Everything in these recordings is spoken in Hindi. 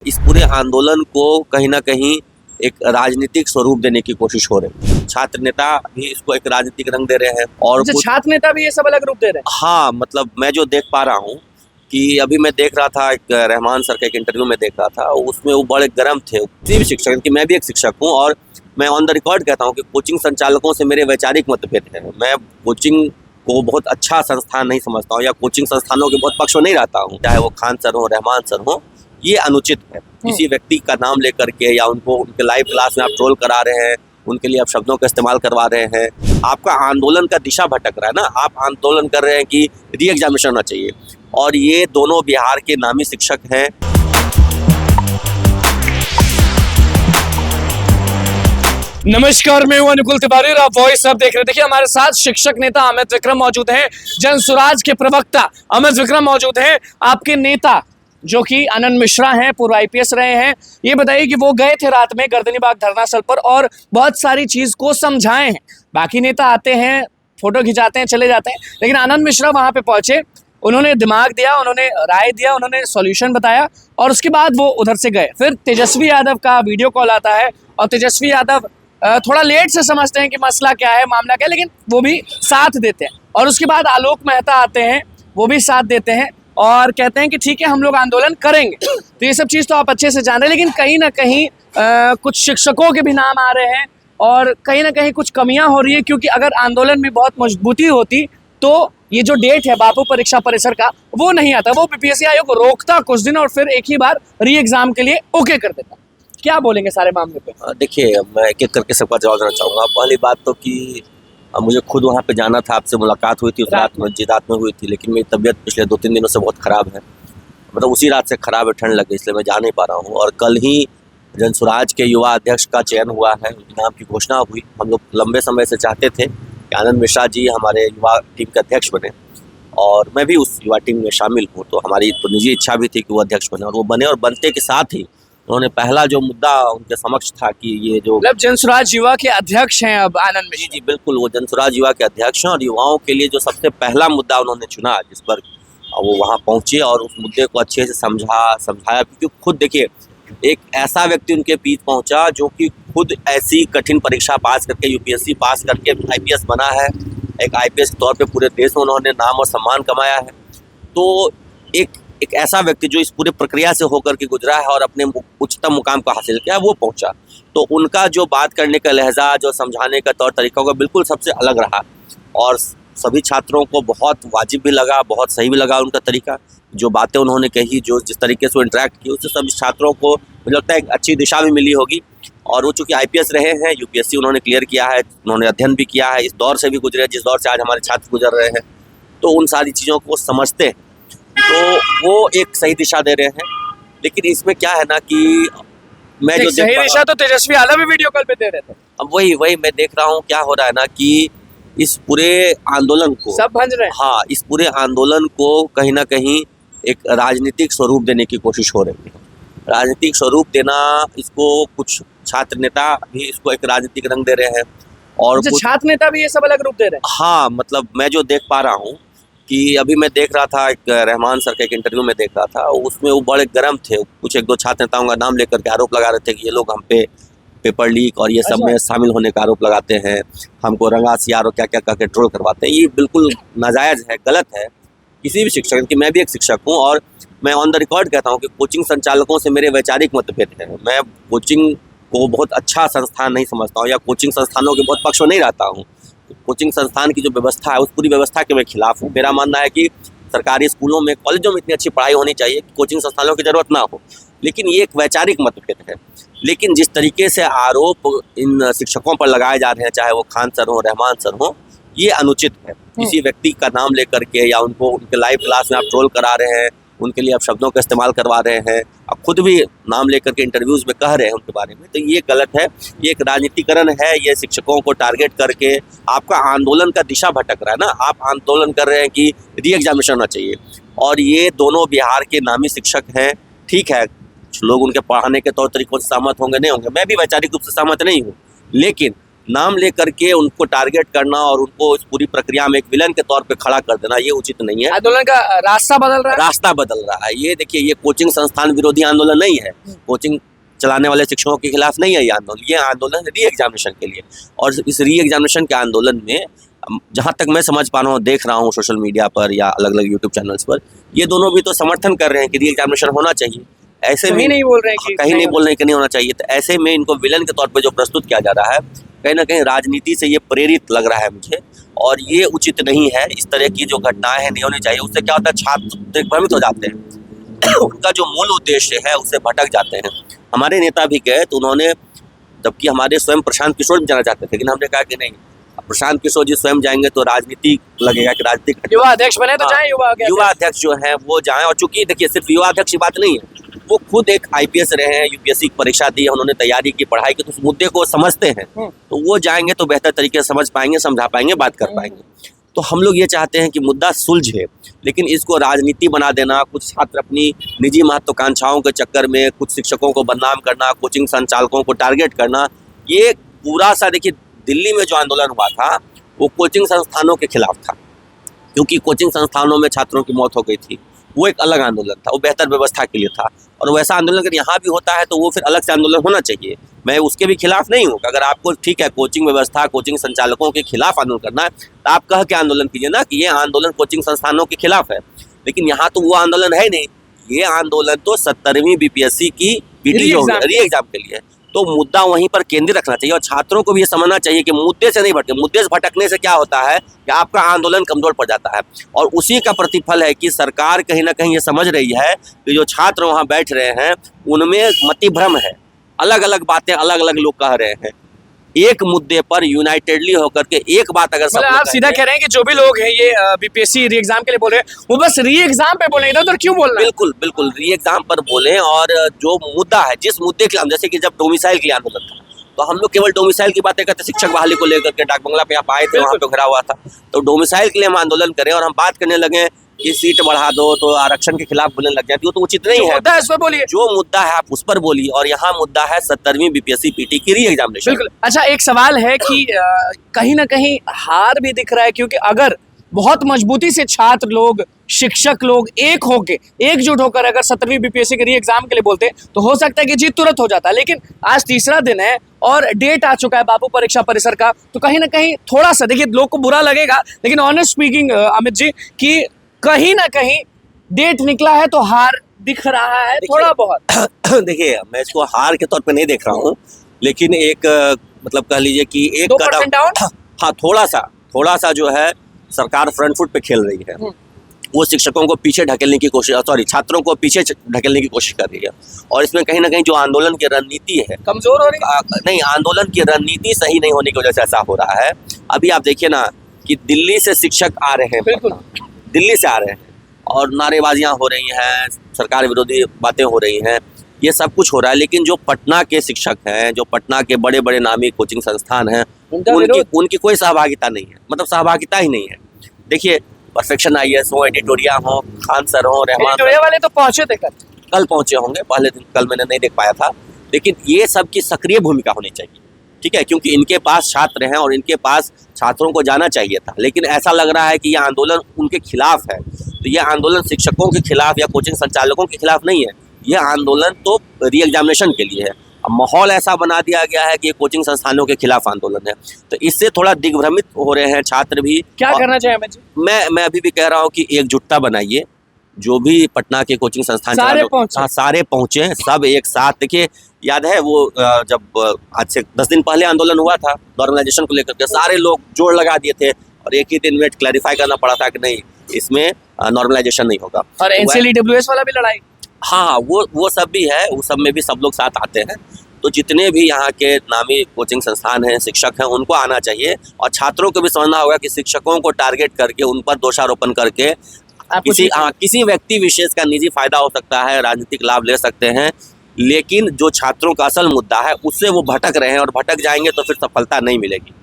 इस पूरे आंदोलन को कहीं ना कहीं एक राजनीतिक स्वरूप देने की कोशिश हो रही है। छात्र नेता भी इसको एक राजनीतिक रंग दे रहे हैं और कुछ छात्र नेता भी ये सब अलग रूप दे रहे हैं। हाँ, मतलब मैं जो देख पा रहा हूँ कि अभी मैं देख रहा था एक रहमान सर का एक इंटरव्यू में देख रहा था, उसमें वो बड़े गर्म थे। किसी भी शिक्षक की मैं भी एक शिक्षक हूँ और मैं ऑन द रिकॉर्ड कहता हूँ कि कोचिंग संचालकों से मेरे वैचारिक मतभेद हैं। मैं कोचिंग को बहुत अच्छा संस्थान नहीं समझता हूँ या कोचिंग संस्थानों के बहुत पक्ष में नहीं रहता हूँ, चाहे वो खान सर हो, रहमान सर हो। ये अनुचित है। किसी व्यक्ति का नाम लेकर के या उनको उनके लाइव क्लास में आप ट्रोल करा रहे हैं, उनके लिए आप शब्दों का इस्तेमाल करवा रहे हैं। आपका आंदोलन का दिशा भटक रहा है ना। आप आंदोलन कर रहे हैं कि री एग्जामिनेशन होना चाहिए और ये दोनों बिहार के नामी शिक्षक हैं। नमस्कार, मैं हूं अनुकुल तिवारी और आप वॉइस अब देख रहे हैं। देखिए, हमारे साथ शिक्षक नेता अमित विक्रम मौजूद हैं, जन स्वराज के प्रवक्ता अमित विक्रम मौजूद हैं, आपके नेता जो कि आनंद मिश्रा हैं, पूर्व आईपीएस रहे हैं। ये बताइए कि वो गए थे रात में गर्दनी बाग धरना स्थल पर और बहुत सारी चीज को समझाए हैं। बाकी नेता आते हैं, फोटो खिंचाते हैं, चले जाते हैं, लेकिन आनंद मिश्रा वहां पे पहुंचे, उन्होंने दिमाग दिया, उन्होंने राय दिया, उन्होंने सॉल्यूशन बताया और उसके बाद वो उधर से गए। फिर तेजस्वी यादव का वीडियो कॉल आता है और तेजस्वी यादव थोड़ा लेट से समझते हैं कि मसला क्या है, मामला क्या है, लेकिन वो भी साथ देते हैं। और उसके बाद आलोक मेहता आते हैं, वो भी साथ देते हैं और कहते हैं कि ठीक है, हम लोग आंदोलन करेंगे। तो ये सब चीज़ तो आप अच्छे से जान रहे हैं, लेकिन कहीं ना कहीं कुछ शिक्षकों के भी नाम आ रहे हैं और कहीं ना कहीं कुछ कमियां हो रही है, क्योंकि अगर आंदोलन में बहुत मजबूती होती तो ये जो डेट है बापू परीक्षा परिसर का, वो नहीं आता, वो बीपीएससी आयोग रोकता कुछ दिन और फिर एक ही बार री एग्जाम के लिए ओके कर देता। क्या बोलेंगे सारे मामले पे? देखिए, मैं एक एक करके सबका जवाब देना चाहूँगा। पहली बात तो कि मुझे खुद वहाँ पे जाना था, आपसे मुलाकात हुई थी उस रात में, जी रात में हुई थी, लेकिन मेरी तबीयत पिछले 2-3 दिनों से बहुत ख़राब है। मतलब उसी रात से ख़राब है, ठंड लगी, इसलिए मैं जा नहीं पा रहा हूँ। और कल ही जन स्वराज के युवा अध्यक्ष का चयन हुआ है, उनके नाम की घोषणा हुई। हम लोग लंबे समय से चाहते थे कि आनंद मिश्रा जी हमारे युवा टीम के अध्यक्ष बने और मैं भी उस युवा टीम में शामिल हूँ। तो हमारी तो निजी इच्छा भी थी कि वो अध्यक्ष बने और वो बने। और बनते के साथ ही उन्होंने पहला जो मुद्दा उनके समक्ष था कि ये जो जन स्वराज युवा के अध्यक्ष हैं अब आनंद मिश्रा जी बिल्कुल, वो जन स्वराज युवा के अध्यक्ष हैं और युवाओं के लिए जो सबसे पहला मुद्दा उन्होंने चुना, जिस पर वो वहाँ पहुँचे और उस मुद्दे को अच्छे से समझाया। क्योंकि खुद देखिए, एक ऐसा व्यक्ति उनके बीच पहुँचा जो कि खुद ऐसी कठिन परीक्षा पास करके, यूपीएससी पास करके आईपीएस बना है। एक आईपीएस के तौर पे पूरे देश में उन्होंने नाम और सम्मान कमाया है। तो एक ऐसा व्यक्ति जो इस पूरी प्रक्रिया से होकर के गुजरा है और अपने उच्चतम मुकाम को हासिल किया, वो पहुंचा। तो उनका जो बात करने का लहजा, जो समझाने का तौर तरीका होगा, बिल्कुल सबसे अलग रहा और सभी छात्रों को बहुत वाजिब भी लगा, बहुत सही भी लगा उनका तरीका। जो बातें उन्होंने कही, जो जिस तरीके से वो इंटरेक्ट की, उससे सभी छात्रों को मुझे लगता है एक अच्छी दिशा भी मिली होगी। और वो चूँकि आईपीएस रहे हैं, यूपीएससी उन्होंने क्लियर किया है, उन्होंने अध्ययन भी किया है, इस दौर से भी गुजरे जिस दौर से आज हमारे छात्र गुजर रहे हैं, तो उन सारी चीज़ों को समझते हैं। तो वो एक सही दिशा दे रहे हैं। लेकिन इसमें क्या है ना कि मैं जो सही दिशा तो तेजस्वी यादव भी वीडियो कॉल पे दे रहे थे। अब वही मैं देख रहा हूँ क्या हो रहा है ना कि इस पूरे आंदोलन को सब भंज रहे हैं। हाँ, इस पूरे आंदोलन को कहीं ना कहीं एक राजनीतिक स्वरूप देने की कोशिश हो रही है। राजनीतिक स्वरूप देना, इसको कुछ छात्र नेता भी इसको एक राजनीतिक रंग दे रहे हैं और छात्र नेता भी ये सब अलग रूप दे रहे हैं। हाँ, मतलब मैं जो देख पा रहा हूँ कि अभी मैं देख रहा था एक रहमान सर का एक इंटरव्यू में देख रहा था, उसमें वो बड़े गर्म थे। कुछ 1-2 छात्र नेताओं का नाम लेकर के आरोप लगा रहे थे कि ये लोग हम पे पेपर लीक और ये सब में शामिल होने का आरोप लगाते हैं, हमको रंगा सियार और क्या क्या करके ट्रोल करवाते हैं। ये बिल्कुल नाजायज़ है, गलत है। किसी भी शिक्षक की मैं भी एक शिक्षक हूँ और मैं ऑन द रिकॉर्ड कहता हूँ कि कोचिंग संचालकों से मेरे वैचारिक मतभेद हैं। मैं कोचिंग को बहुत अच्छा संस्थान नहीं समझता हूँ या कोचिंग संस्थानों के बहुत पक्ष में नहीं रहता हूँ। कोचिंग संस्थान की जो व्यवस्था है, उस पूरी व्यवस्था के मैं खिलाफ हूँ। मेरा मानना है कि सरकारी स्कूलों में, कॉलेजों में इतनी अच्छी पढ़ाई होनी चाहिए कि कोचिंग संस्थानों की ज़रूरत ना हो। लेकिन ये एक वैचारिक मतभेद है। लेकिन जिस तरीके से आरोप इन शिक्षकों पर लगाए जा रहे हैं, चाहे वो खान सर हो, रहमान सर हो, ये अनुचित है। किसी व्यक्ति का नाम लेकर के या उनको उनके लाइव क्लास में आप ट्रोल करा रहे हैं, उनके लिए आप शब्दों का इस्तेमाल करवा रहे हैं, आप खुद भी नाम लेकर के इंटरव्यूज़ में कह रहे हैं उनके बारे में, तो ये गलत है। ये एक राजनीतिकरण है। ये शिक्षकों को टारगेट करके आपका आंदोलन का दिशा भटक रहा है ना। आप आंदोलन कर रहे हैं कि री एग्जामिनेशन होना चाहिए और ये दोनों बिहार के नामी शिक्षक हैं। ठीक है, कुछ लोग उनके पढ़ाने के तौर तरीकों से सहमत होंगे, नहीं होंगे, मैं भी वैचारिक रूप से सहमत नहीं हूँ, लेकिन नाम लेकर के उनको टारगेट करना और उनको इस पूरी प्रक्रिया में एक विलन के तौर पे खड़ा कर देना, ये उचित नहीं है। आंदोलन का रास्ता बदल रहा है। रास्ता बदल रहा है। ये देखिए, ये कोचिंग संस्थान विरोधी आंदोलन नहीं है, कोचिंग चलाने वाले शिक्षकों के खिलाफ नहीं है ये आंदोलन री एग्जामिनेशन के लिए। और इस री एग्जामिनेशन के आंदोलन में जहाँ तक मैं समझ पा रहा हूँ, देख रहा हूँ सोशल मीडिया पर या अलग अलग यूट्यूब चैनल्स पर, ये दोनों भी तो समर्थन कर रहे हैं कि री एग्जामिनेशन होना चाहिए। ऐसे में नहीं बोल रहे हैं कि कहीं नहीं बोल रहे कि नहीं होना चाहिए। तो ऐसे में इनको विलन के तौर पे जो प्रस्तुत किया जा रहा है, कहीं ना कहीं राजनीति से ये प्रेरित लग रहा है मुझे, और ये उचित नहीं है। इस तरह की जो घटनाएं हैं नहीं होनी चाहिए। उससे क्या होता है, छात्र दिग्भ्रमित हो जाते हैं उनका जो मूल उद्देश्य है उससे भटक जाते हैं। हमारे नेता भी गए तो उन्होंने, जबकि हमारे स्वयं प्रशांत किशोर भी जाना चाहते थे, लेकिन हमने कहा कि नहीं, प्रशांत किशोर जी स्वयं जाएंगे तो राजनीति लगेगा कि राजनीतिक युवा अध्यक्ष बने तो जाए, युवा अध्यक्ष जो है वो जाएं। और चूंकि देखिए, सिर्फ युवा अध्यक्ष की बात नहीं है, वो खुद एक IPS रहे हैं, UPSC की परीक्षा दी है, उन्होंने तैयारी की, पढ़ाई की, तो उस मुद्दे को समझते हैं। तो वो जाएंगे तो बेहतर तरीके से समझ पाएंगे, समझा पाएंगे, बात कर पाएंगे। तो हम लोग ये चाहते हैं कि मुद्दा सुलझे, लेकिन इसको राजनीति बना देना, कुछ छात्र अपनी निजी महत्वाकांक्षाओं के चक्कर में कुछ शिक्षकों को बदनाम करना, कोचिंग संचालकों को टारगेट करना, ये पूरा सा, देखिए दिल्ली में जो आंदोलन हुआ था वो कोचिंग संस्थानों के खिलाफ था, क्योंकि कोचिंग संस्थानों में छात्रों की मौत हो गई थी। वो एक अलग आंदोलन था, वो बेहतर व्यवस्था के लिए था। और वैसा आंदोलन अगर यहाँ भी होता है तो वो फिर अलग से आंदोलन होना चाहिए। मैं उसके भी खिलाफ नहीं हूँ। अगर आपको ठीक है कोचिंग व्यवस्था, कोचिंग संचालकों के खिलाफ आंदोलन करना है तो आप कह के आंदोलन कीजिए ना कि ये आंदोलन कोचिंग संस्थानों के खिलाफ है। लेकिन यहाँ तो वो आंदोलन है नहीं, ये आंदोलन तो 70वीं BPSC की PT जो री एग्जाम के लिए। तो मुद्दा वहीं पर केंद्रित रखना चाहिए और छात्रों को भी ये समझना चाहिए कि मुद्दे से नहीं भटके। मुद्दे से भटकने से क्या होता है कि आपका आंदोलन कमजोर पड़ जाता है, और उसी का प्रतिफल है कि सरकार कहीं ना कहीं ये समझ रही है कि जो छात्र वहाँ बैठ रहे हैं उनमें मतिभ्रम है, अलग अलग बातें अलग अलग लोग कह रहे हैं। एक मुद्दे पर यूनाइटेडली होकर के एक बात अगर सब आप सीधा कह रहे हैं कि जो भी लोग हैं ये BPSC री एग्जाम के लिए बोल रहे हैं, वो बस री एग्जाम पे बोल रहे हैं, इधर क्यों बोल रहे हैं? बिल्कुल बिल्कुल, री एग्जाम पर बोले। और जो मुद्दा है, जिस मुद्दे के लिए, जैसे कि जब डोमिसाइल के लिए आंदोलन था तो हम लोग केवल डोमिसाइल की बातें करते, शिक्षक बहाली को लेकर के डाक बंगला पे आप आए थे, वहाँ पे घिरा हुआ था, तो डोमिसाइल के लिए हम आंदोलन करें और हम बात करने लगे कि सीट बढ़ा दो तो आरक्षण के खिलाफ बोलने लग जाती, वो तो उचित नहीं है। मुद्दा है उस पर बोलिए, जो मुद्दा है आप उस पर बोलिए। और यहाँ मुद्दा है 70वीं BPSC PT की री एग्जामिनेशन। बिल्कुल। अच्छा, एक सवाल है कि कहीं ना कहीं हार भी दिख रहा है, क्योंकि अगर बहुत मजबूती से छात्र लोग, शिक्षक लोग एकजुट होकर अगर 70वीं BPSC के री एग्जाम के लिए बोलते तो हो सकता है कि जीत तुरंत हो जाता। लेकिन आज तीसरा दिन है और डेट आ चुका है बापू परीक्षा परिसर का, तो कहीं ना कहीं थोड़ा सा, देखिए लोग को बुरा लगेगा, लेकिन ऑनेस्ट स्पीकिंग अमित जी, कि कहीं ना कहीं डेट निकला है तो हार दिख रहा है थोड़ा बहुत। देखिए, मैं इसको हार के तौर पे नहीं देख रहा हूँ, लेकिन एक मतलब कह लीजिए कि एक 2% डाउन, हाँ, थोड़ा सा जो है सरकार फ्रंट फुट पे खेल रही है। वो शिक्षकों को पीछे ढकेलने की कोशिश, छात्रों को पीछे ढकेलने की कोशिश कर रही है। और इसमें कहीं ना कहीं जो आंदोलन की रणनीति है कमजोर हो रही है। नहीं, आंदोलन की रणनीति सही नहीं होने की वजह से ऐसा हो रहा है। अभी आप देखिए ना कि दिल्ली से शिक्षक आ रहे हैं, बिल्कुल दिल्ली से आ रहे हैं और नारेबाजियां हो रही हैं, सरकार विरोधी बातें हो रही हैं, ये सब कुछ हो रहा है। लेकिन जो पटना के शिक्षक हैं, जो पटना के बड़े बड़े नामी कोचिंग संस्थान हैं, उनकी कोई सहभागिता नहीं है, मतलब सहभागिता ही नहीं है। देखिए, परफेक्शन IAS हो, एडिटोरिया हो, खान सर हो, रहमान वाले तो पहुंचे थे, कल पहुंचे होंगे, पहले दिन कल मैंने नहीं देख पाया था। लेकिन ये सब की सक्रिय भूमिका होनी चाहिए, ठीक है, क्योंकि इनके पास छात्र हैं और इनके पास छात्रों को जाना चाहिए था। लेकिन ऐसा लग रहा है कि यह आंदोलन उनके खिलाफ है। तो यह आंदोलन शिक्षकों के खिलाफ या कोचिंग संचालकों के खिलाफ नहीं है, यह आंदोलन तो री एग्जामिनेशन के लिए है। अब माहौल ऐसा बना दिया गया है कि ये कोचिंग संस्थानों के खिलाफ आंदोलन है, तो इससे थोड़ा दिग्भ्रमित हो रहे हैं छात्र भी। क्या करना चाहिए हमें? मैं अभी भी कह रहा हूँ कि एकजुटता बनाइए, जो भी पटना के कोचिंग संस्थान सारे पहुंचे, सब एक साथ। देखिए, याद है वो जब आज से 10 दिन पहले आंदोलन हुआ था नॉर्मलाइजेशन को लेकर के, सारे लोग जोड़ लगा दिए थे और एक ही दिन में क्लैरिफाई करना पड़ा था कि नहीं, इसमें नॉर्मलाइजेशन नहीं होगा। और NCLEWS वाला भी लड़ाई, हाँ, वो सब भी है, वो सब में भी सब लोग साथ आते हैं। तो जितने भी यहाँ के नामी कोचिंग संस्थान हैं, शिक्षक हैं, उनको आना चाहिए और छात्रों को भी समझना होगा कि शिक्षकों को टारगेट करके उन पर दोषारोपण करके किसी व्यक्ति विशेष का निजी फायदा हो सकता है, राजनीतिक लाभ ले सकते हैं। लेकिन जो छात्रों का असल मुद्दा है उससे वो भटक रहे हैं और भटक जाएंगे तो फिर सफलता नहीं मिलेगी।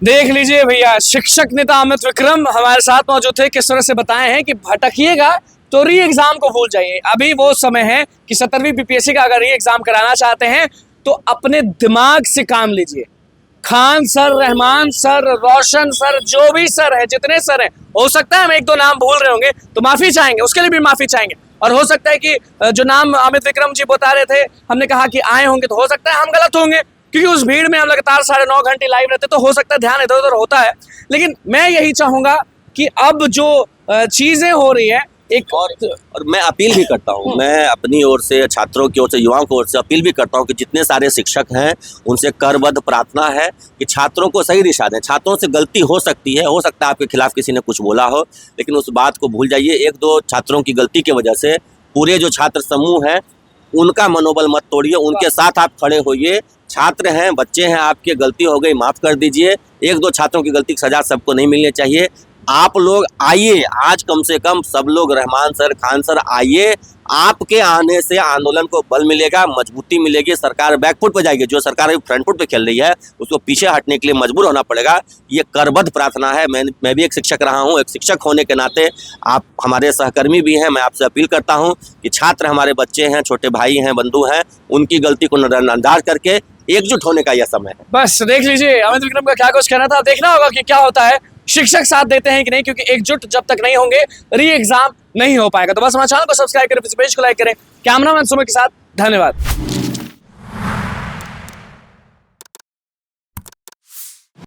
देख लीजिए भैया, शिक्षक नेता अमित विक्रम हमारे साथ मौजूद थे, किस तरह से बताए हैं कि भटकिएगा तो री एग्जाम को भूल जाइए। अभी वो समय है कि 70वीं BPSC का अगर री एग्जाम कराना चाहते हैं तो अपने दिमाग से काम लीजिए, खान सर, रहमान सर, रोशन सर, जो भी सर है, जितने सर हैं, हो सकता है हम एक दो नाम भूल रहे होंगे तो माफी चाहेंगे, उसके लिए भी माफी चाहेंगे। और हो सकता है कि जो नाम अमित विक्रम जी बता रहे थे, हमने कहा कि आए होंगे, तो हो सकता है हम गलत होंगे, क्योंकि उस भीड़ में हम लगातार 9.5 घंटे लाइव रहते, तो हो सकता है ध्यान इधर उधर होता है। लेकिन मैं यही चाहूंगा कि अब जो चीजें हो रही है एक और मैं अपील भी करता हूँ, मैं अपनी ओर से, छात्रों की ओर से, युवाओं की ओर से अपील भी करता हूँ कि जितने सारे शिक्षक हैं उनसे करबद्ध प्रार्थना है कि छात्रों को सही दिशा दें। छात्रों से गलती हो सकती है, हो सकता है आपके खिलाफ किसी ने कुछ बोला हो, लेकिन उस बात को भूल जाइए। एक दो छात्रों की गलती की वजह से पूरे जो छात्र समूह है उनका मनोबल मत तोड़िए, उनके साथ आप खड़े होइए। छात्र हैं, बच्चे हैं, आपकी गलती हो गई, माफ़ कर दीजिए। एक दो छात्रों की गलती की सजा सबको नहीं मिलनी चाहिए। आप लोग आइए, आज कम से कम सब लोग, रहमान सर, खान सर, आइए। आपके आने से आंदोलन को बल मिलेगा, मजबूती मिलेगी, सरकार बैकफुट पे जाएगी। जो सरकार अभी फ्रंट फुट पे खेल रही है उसको पीछे हटने के लिए मजबूर होना पड़ेगा। ये करबद्ध प्रार्थना है। मैं भी एक शिक्षक रहा हूँ, एक शिक्षक होने के नाते आप हमारे सहकर्मी भी हैं। मैं आपसे अपील करता हूँ कि छात्र हमारे बच्चे हैं, छोटे भाई हैं, बंधु हैं, उनकी गलती को नजरअंदाज करके एकजुट होने का यह समय है। बस देख लीजिए अमित विक्रम का क्या कुछ कहना था। देखना होगा कि क्या होता है, शिक्षक साथ देते हैं कि नहीं, क्योंकि एकजुट जब तक नहीं होंगे री एग्जाम नहीं हो पाएगा। तो बस हमारे चैनल को सब्सक्राइब करें, पेज को लाइक करें। कैमरामैन सुमित के साथ धन्यवाद।